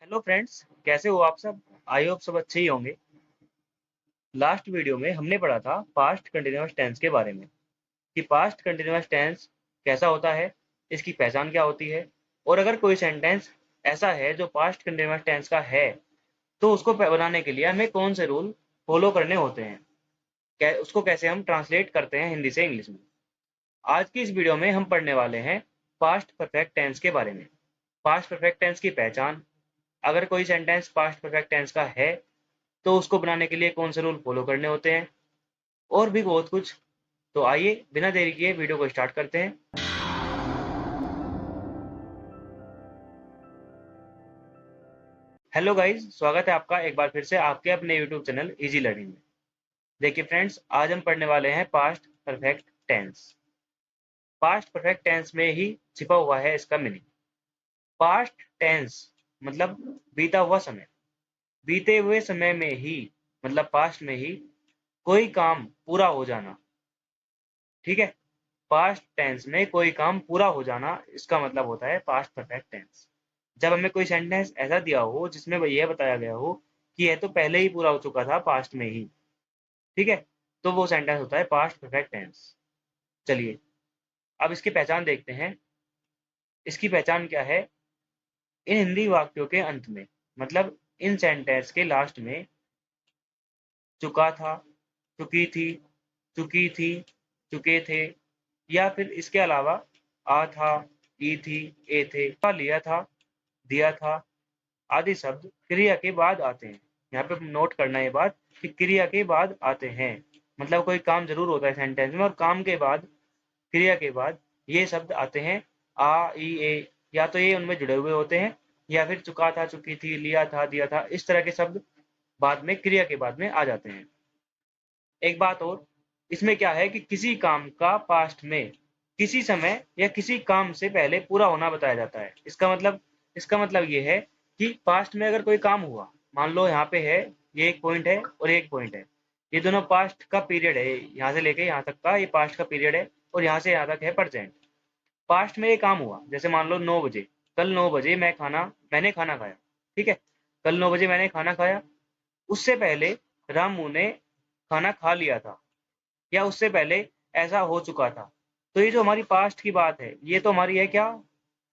Hello friends, कैसे हो आप सब? आई होप सब अच्छे ही होंगे। लास्ट वीडियो में हमने पढ़ा था पास्ट कंटिन्यूअस टेंस के बारे में कि पास्ट कंटिन्यूअस टेंस कैसा होता है, इसकी पहचान क्या होती है, और अगर कोई सेंटेंस ऐसा है जो पास्ट कंटिन्यूअस टेंस का है तो उसको बनाने के लिए हमें कौन से रूल फॉलो करने होते हैं, उसको कैसे हम ट्रांसलेट करते हैं हिंदी से इंग्लिश में। आज की इस वीडियो में हम पढ़ने वाले हैं पास्ट परफेक्ट टेंस के बारे में। पास्ट परफेक्ट टेंस की पहचान, अगर कोई सेंटेंस पास्ट परफेक्ट टेंस का है तो उसको बनाने के लिए कौन से रूल फॉलो करने होते हैं, और भी बहुत कुछ। तो आइए बिना देरी किए वीडियो को स्टार्ट करते हैं। हेलो गाइज, स्वागत है आपका एक बार फिर से आपके अपने यूट्यूब चैनल इजी लर्निंग में। देखिए फ्रेंड्स, आज हम पढ़ने वाले हैं past perfect tense. Past perfect tense में ही छिपा हुआ है इसका मीनिंग। पास्ट टेंस मतलब बीता हुआ समय। बीते हुए समय में ही मतलब पास्ट में ही कोई काम पूरा हो जाना। ठीक है, पास्ट टेंस में कोई काम पूरा हो जाना, इसका मतलब होता है पास्ट परफेक्ट टेंस। जब हमें कोई सेंटेंस ऐसा दिया हो जिसमें यह बताया गया हो कि यह तो पहले ही पूरा हो चुका था पास्ट में ही, ठीक है, तो वो सेंटेंस होता है पास्ट परफेक्ट टेंस। चलिए अब इसकी पहचान देखते हैं। इसकी पहचान क्या है? इन हिंदी वाक्यों के अंत में, मतलब इन सेंटेंस के लास्ट में चुका था, चुकी थी, चुकी थी, चुके थे, या फिर इसके अलावा आ था, ई थी, ए थे, लिया था, दिया था आदि शब्द क्रिया के बाद आते हैं। यहाँ पे नोट करना ये बात कि क्रिया के बाद आते हैं, मतलब कोई काम जरूर होता है सेंटेंस में और काम के बाद, क्रिया के बाद ये शब्द आते हैं। आ, ई, ए, या तो ये उनमें जुड़े हुए होते हैं, या फिर चुका था, चुकी थी, लिया था, दिया था, इस तरह के शब्द बाद में क्रिया के बाद में आ जाते हैं। एक बात और, इसमें क्या है कि किसी काम का पास्ट में किसी समय या किसी काम से पहले पूरा होना बताया जाता है। इसका मतलब ये है कि पास्ट में अगर कोई काम हुआ, मान लो यहाँ पे है, ये एक पॉइंट है और एक पॉइंट है, ये दोनों पास्ट का पीरियड है, यहाँ से लेके यहाँ तक का ये पास्ट का पीरियड है, और यहाँ से यहाँ तक है प्रेजेंट। पास्ट में ये काम हुआ, जैसे मान लो 9 बजे, कल 9 बजे मैंने खाना खाया। ठीक है, कल 9 बजे मैंने खाना खाया। उससे पहले रामू ने खाना खा लिया था, या उससे पहले ऐसा हो चुका था। तो ये जो हमारी पास्ट की बात है, ये तो हमारी है क्या,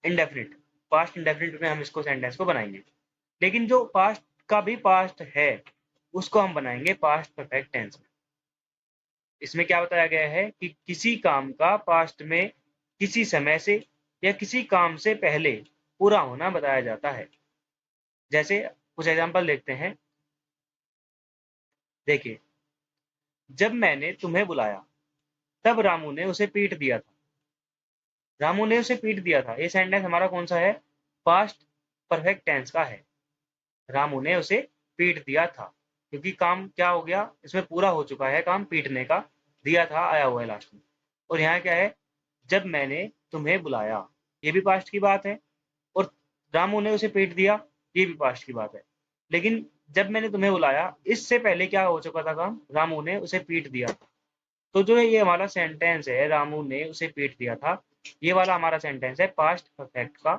इंडेफिनिट। पास्ट इंडेफिनिट में हम इसको सेंटेंस को बनाएंगे। लेकिन जो पास्ट का भी पास्ट है उसको हम बनाएंगे पास्ट परफेक्ट टेंस में। इसमें क्या बताया गया है कि किसी काम का पास्ट में किसी समय से या किसी काम से पहले पूरा होना बताया जाता है। जैसे कुछ एग्जांपल देखते हैं। देखिए, जब मैंने तुम्हें बुलाया तब रामू ने उसे पीट दिया था। रामू ने उसे पीट दिया था, ये सेंटेंस हमारा कौन सा है, पास्ट परफेक्ट टेंस का है। रामू ने उसे पीट दिया था, क्योंकि काम क्या हो गया, इसमें पूरा हो चुका है काम पीटने का, दिया था आया हुआ है लास्ट में। और यहाँ क्या है, जब मैंने तुम्हें बुलाया, ये भी पास्ट की बात है, और रामू ने उसे पीट दिया, ये भी पास्ट की बात है। लेकिन जब मैंने तुम्हें बुलाया, इससे पहले क्या हो चुका था काम, रामू ने उसे पीट दिया था। तो जो है ये हमारा सेंटेंस है, रामू ने उसे पीट दिया था, ये वाला हमारा सेंटेंस है पास्ट परफेक्ट का।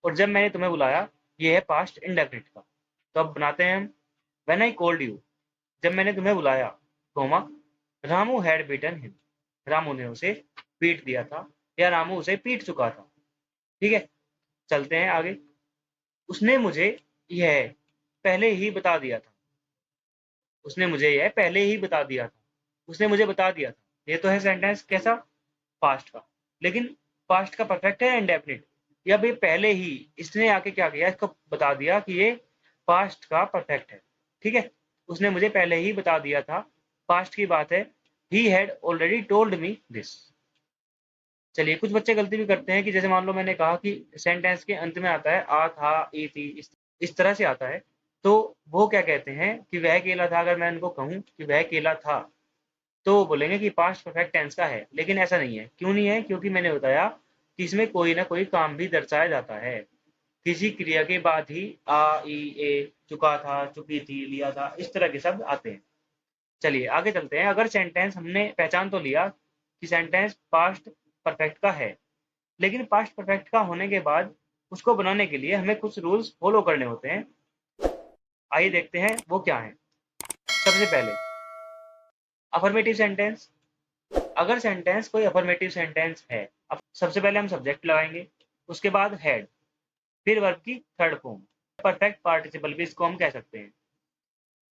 और जब मैंने तुम्हें बुलाया, ये है पास्ट इंडेफिनिट का। तो अब बनाते हैं हम। व्हेन आई कॉल्ड यू, जब मैंने तुम्हें बुलाया, comma, Ramu had beaten him, Ramu ने उसे पीट दिया था, या रामू उसे पीट चुका था। ठीक है, चलते हैं आगे। उसने मुझे यह पहले ही बता दिया था। उसने मुझे यह पहले ही बता दिया था, उसने मुझे बता दिया था, ये तो है सेंटेंस कैसा, पास्ट का। लेकिन पास्ट का परफेक्ट है इंडेफिनिट, या भाई पहले ही इसने आके क्या किया, इसको बता दिया कि ये पास्ट का परफेक्ट है। ठीक है, उसने मुझे पहले ही बता दिया था, पास्ट की बात है। He had already told me this. चलिए, कुछ बच्चे गलती भी करते हैं कि जैसे मान लो मैंने कहा कि सेंटेंस के अंत में आता है आ था, ई थी, इस तरह से आता है, तो वो क्या कहते हैं कि वह केला था। अगर मैं उनको कहूं कि वह केला था, तो वो बोलेंगे कि पास्ट परफेक्ट टेंस का है। लेकिन ऐसा नहीं है। क्यों नहीं है? क्योंकि मैंने बताया कि इसमें कोई ना कोई काम भी दर्शाया जाता है, किसी क्रिया के बाद ही आ, ई, ए, चुका था, चुकी थी, लिया था, इस तरह के शब्द आते हैं। चलिए आगे चलते हैं। अगर सेंटेंस हमने पहचान तो लिया कि सेंटेंस पास्ट परफेक्ट का है, लेकिन पास्ट परफेक्ट का होने के बाद उसको बनाने के लिए हमें कुछ रूल्स फॉलो करने होते हैं। आइए देखते हैं वो क्या है। सबसे पहले अफर्मेटिव सेंटेंस। अगर सेंटेंस कोई अफर्मेटिव सेंटेंस है, सबसे पहले हम सब्जेक्ट लगाएंगे, उसके बाद हेड, फिर वर्ब की थर्ड फॉर्म, परफेक्ट पार्टिसिपल भी इसको हम कह सकते हैं।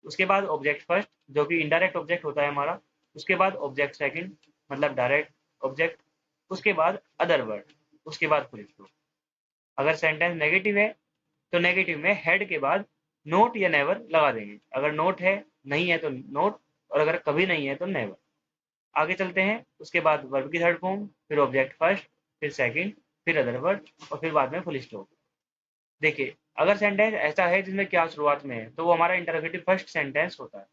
उसके बाद ऑब्जेक्ट फर्स्ट जो कि इनडायरेक्ट ऑब्जेक्ट होता है हमारा, उसके बाद ऑब्जेक्ट सेकंड मतलब डायरेक्ट ऑब्जेक्ट, उसके बाद अदर वर्ड, उसके बाद फुल स्टॉप। अगर सेंटेंस नेगेटिव है तो नेगेटिव में हेड के बाद नोट या नेवर लगा देंगे। अगर नोट है, नहीं है तो नोट, और अगर कभी नहीं है तो नेवर। आगे चलते हैं। उसके बाद वर्ब की थर्ड फॉर्म, फिर ऑब्जेक्ट फर्स्ट, फिर सेकंड, फिर अदर वर्ड और फिर बाद में फुल स्टॉप। देखिए, अगर सेंटेंस ऐसा है जिसमें क्या शुरुआत में है तो वो हमारा इंटरोगेटिव फर्स्ट सेंटेंस होता है।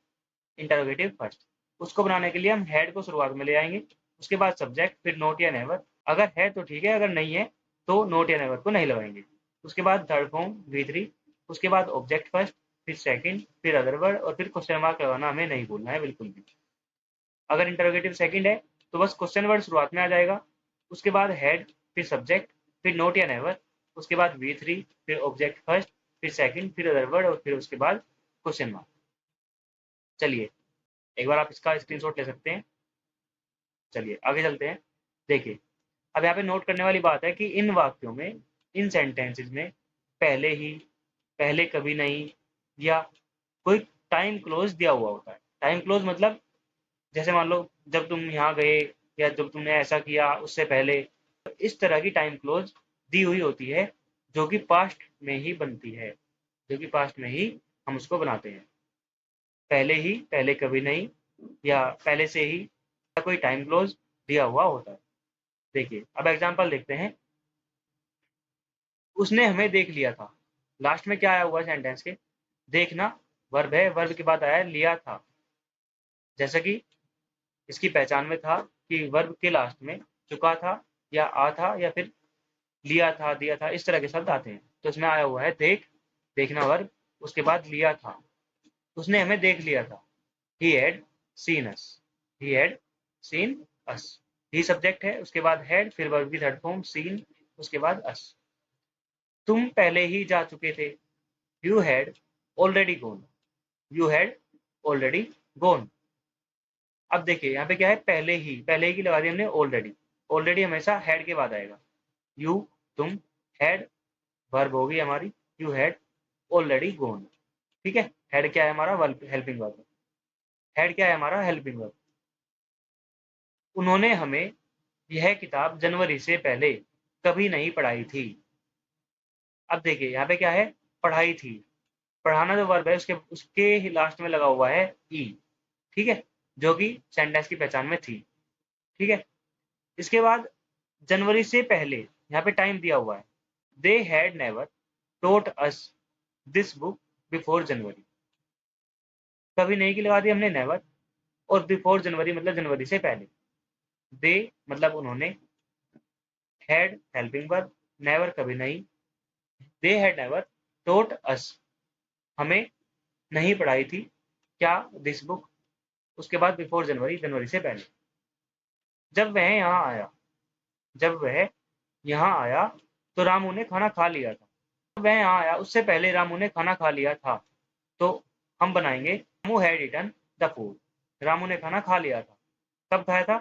इंटरोगेटिव फर्स्ट, उसको बनाने के लिए हम हेड को शुरुआत में ले आएंगे, उसके बाद सब्जेक्ट, फिर नोट या नेवर। अगर है तो ठीक है, अगर नहीं है तो नोट या नेवर को नहीं लगाएंगे। उसके बाद थर्ड फॉर्म V3, उसके बाद ऑब्जेक्ट फर्स्ट, फिर सेकंड, फिर अदर वर्ड और फिर क्वेश्चन मार्क लगाना हमें नहीं भूलना है बिल्कुल भी। अगर इंटरोगेटिव सेकंड है तो बस क्वेश्चन वर्ड शुरुआत में आ जाएगा, उसके बाद हेड, फिर सब्जेक्ट, फिर नोट या नेवर, उसके बाद V3, फिर ऑब्जेक्ट फर्स्ट, फिर सेकंड, फिर अदर वर्ड और फिर उसके बाद क्वेश्चन मार्क। चलिए एक बार आप इसका स्क्रीनशॉट ले सकते हैं। चलिए आगे चलते हैं। देखिए, अब यहाँ पे नोट करने वाली बात है कि इन वाक्यों में, इन सेंटेंसेस में पहले ही, पहले कभी नहीं या कोई टाइम क्लोज दिया हुआ होता है। टाइम क्लोज मतलब जैसे मान लो जब तुम यहाँ गए या जब तुमने ऐसा किया उससे पहले, इस तरह की टाइम क्लोज दी हुई होती है जो कि पास्ट में ही बनती है, जो कि पास्ट में ही हम उसको बनाते हैं। पहले ही, पहले कभी नहीं या पहले से ही या कोई टाइम क्लोज दिया हुआ होता है। देखिए अब एग्जांपल देखते हैं। उसने हमें देख लिया था। लास्ट में क्या आया हुआ है सेंटेंस के? देखना वर्ब है, वर्ब के बाद आया लिया था। जैसा कि इसकी पहचान में था कि वर्ब के लास्ट में चुका था या आ था या फिर लिया था, दिया था, इस तरह के शब्द आते हैं। तो इसमें आया हुआ है देख, देखना वर्ब, उसके बाद लिया था। उसने हमें देख लिया था। He had seen us, he had seen us. He subject है, उसके बाद हैड, फिर वर्ब की थर्ड फॉर्म सीन, उसके बाद अस। तुम पहले ही जा चुके थे। You had already gone, you had already gone. अब देखिए यहाँ पे क्या है, पहले ही, पहले ही की लगा दी हमने ऑलरेडी। ऑलरेडी हमेशा हैड के बाद आएगा। यू तुम, हैड वर्ब होगी हमारी, यू हैड ऑलरेडी गॉन। ठीक है, हेड क्या है हमारा? Verb, helping verb. हेड क्या है हमारा? Helping verb. उन्होंने हमें यह किताब जनवरी से पहले कभी नहीं पढ़ाई थी। अब देखिए यहाँ पे क्या है, पढ़ाई थी। पढ़ाना जो वर्ब है उसके उसके ही लास्ट में लगा हुआ है ई। ठीक है, जो कि सेंटेंस की पहचान में थी। ठीक है, इसके बाद जनवरी से पहले यहाँ पे टाइम दिया हुआ है। They had never taught us this book before January. कभी नहीं की लगा दी हमने नेवर, और बिफोर जनवरी मतलब जनवरी से पहले। दे मतलब उन्होंने, हैड हेल्पिंग वर्ब, नेवर कभी नहीं। दे हैड नेवर टोट अस हमें नहीं पढ़ाई थी क्या? दिस बुक, उसके बाद बिफोर जनवरी, जनवरी से पहले। जब वह यहाँ आया, जब वह यहाँ आया तो रामू ने खाना खा लिया था। जब वह यहाँ आया उससे पहले रामू ने खाना खा लिया था, तो हम बनाएंगे Ramu had eaten the food. Ramu ने खाना खा लिया था। कब खाया था?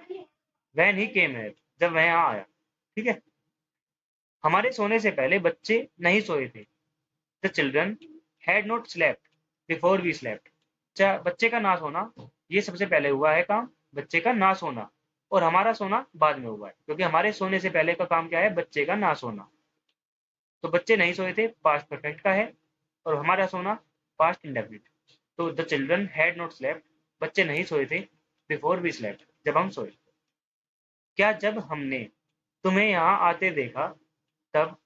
व्हेन ही केम हियर, जब वह यहाँ आया। ठीक है, हमारे सोने से पहले बच्चे नहीं सोए थे। The children had not slept before we slept. बच्चे का ना सोना, ये सबसे पहले हुआ है काम, बच्चे का ना सोना, और हमारा सोना बाद में हुआ है, क्योंकि हमारे सोने से पहले का काम क्या है? बच्चे का ना सोना। तो बच्चे नहीं सोए थे पास्ट परफेक्ट का है, और हमारा सोना पास्ट इंडेफिनिट। तो the children had not slept, बच्चे नहीं सोए थे, बिफोर वी स्लेप्ट, जब हम सोए। क्या जब हमने तुम्हें यहाँ आते देखा तब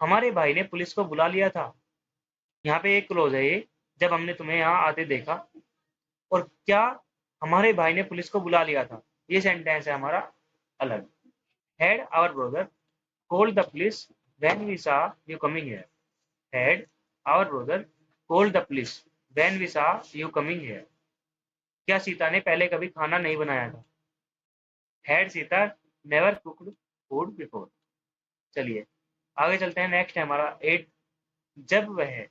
हमारे भाई ने पुलिस को बुला लिया था? यहाँ पे एक क्लोज है ये, जब हमने तुम्हें यहाँ आते देखा, और क्या हमारे भाई ने पुलिस को बुला लिया था, ये सेंटेंस है हमारा अलग। Had our brother called the police when we saw you coming here. Had our brother called the police when we saw you coming here. क्या सीता ने पहले कभी खाना नहीं बनाया था? Had Sita never cooked food before. चलिए आगे चलते हैं, नेक्स्ट है हमारा 8। जब वह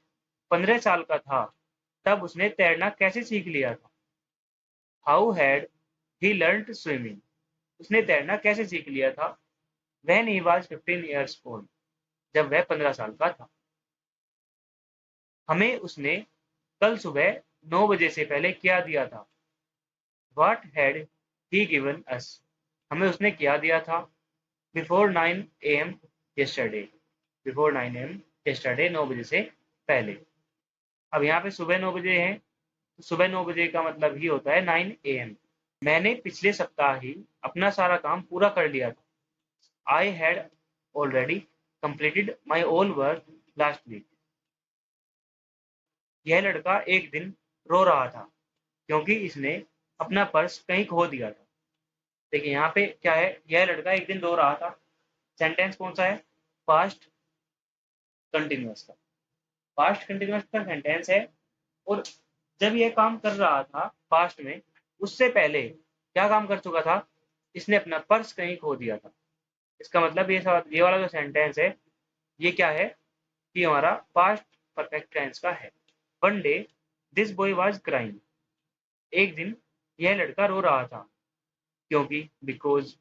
15 साल का था तब उसने तैरना कैसे सीख लिया था? How had he learned swimming? उसने तैरना कैसे सीख लिया था? When he was 15 years old, जब वह 15 साल का था। हमें उसने कल सुबह 9 बजे से पहले क्या दिया था? What had he given us? हमें उसने क्या दिया था? Before 9 AM yesterday, before 9 AM yesterday, 9 बजे से पहले। अब यहाँ पे सुबह 9 बजे है, तो सुबह 9 बजे का मतलब ही होता है 9 AM। मैंने पिछले सप्ताह ही अपना सारा काम पूरा कर लिया था। I had already completed my ओल वर्क लास्ट वीक। यह लड़का एक दिन रो रहा था क्योंकि इसने अपना पर्स कहीं खो दिया था। देखिए यहाँ पे क्या है, यह लड़का एक दिन रो रहा था। सेंटेंस कौन सा है? पास्ट कंटिन्यूअस का। पास्ट कंटिन्यूअस का सेंटेंस है, और जब यह काम कर रहा था पास्ट में, उससे पहले क्या काम कर चुका था? इसने अपना पर्स कहीं खो दिया था। इसका मतलब ये वाला जो सेंटेंस है, ये क्या है कि हमारा पास्ट परफेक्ट टेंस का है। One day this boy was crying. एक दिन यह लड़का रो रहा था क्योंकि बिकॉज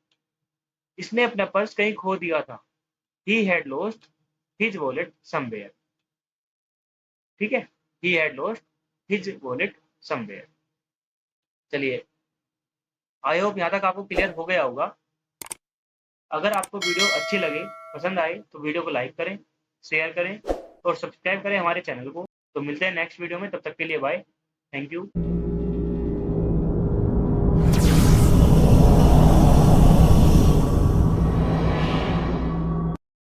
इसने अपना पर्स कहीं खो दिया था। He had lost his wallet somewhere. ठीक है, he had lost his wallet somewhere. चलिए, आई होप यहाँ तक आपको क्लियर हो गया होगा। अगर आपको वीडियो अच्छी लगे, पसंद आए, तो वीडियो को लाइक करें, शेयर करें और सब्सक्राइब करें हमारे चैनल को। तो मिलते हैं नेक्स्ट वीडियो में, तब तक के लिए बाय। Thank you.